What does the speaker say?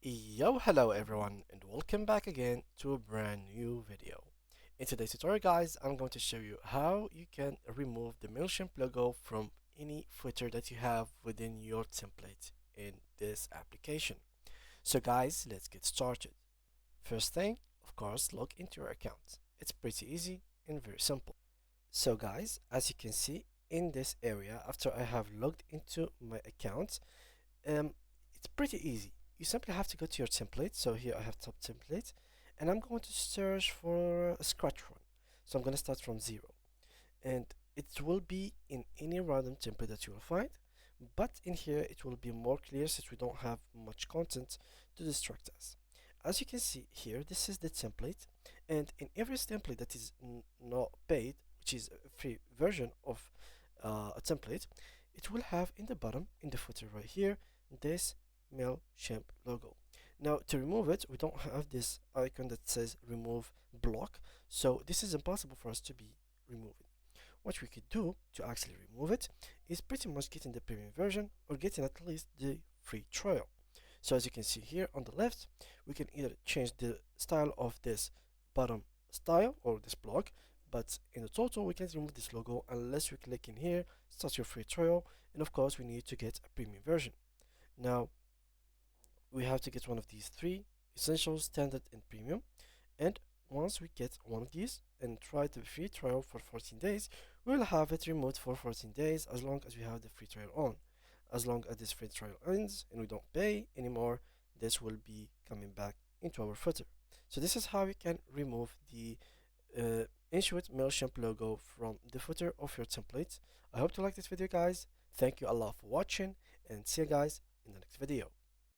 Yo, hello everyone, and welcome back again to a brand new video. In today's tutorial, guys, I'm going to show you how you can remove the Mailchimp logo from any footer that you have within your template in this application. So guys, let's get started. First thing, of course, log into your account. It's pretty easy and very simple. So guys, as you can see in this area, after I have logged into my account, um, it's pretty easy. You simply have to go to your template. So here I have top template, and I'm going to search for a scratch one. So I'm going to start from zero, and it will be in any random template that you will find. But in here, it will be more clear since we don't have much content to distract us. As you can see here, this is the template, and in every template that is not paid, which is a free version of a template, it will have in the bottom, in the footer right here, this Mailchimp logo. Now to remove it, we don't have this icon that says remove block, so this is impossible for us to be removing. What we could do to actually remove it is pretty much getting the premium version or getting at least the free trial. So as you can see here on the left, we can either change the style of this bottom style or this block, but in the total we can't remove this logo unless we click in here, start your free trial, and of course we need to get a premium version. Now we have to get one of these three: essential, standard, and premium. And once we get one of these and try the free trial for 14 days, we'll have it removed for 14 days as long as we have the free trial on. As long as this free trial ends and we don't pay anymore, this will be coming back into our footer. So this is how you can remove the Intuit Mailchimp logo from the footer of your template. I hope you liked this video, guys. Thank you a lot for watching, and see you guys in the next video.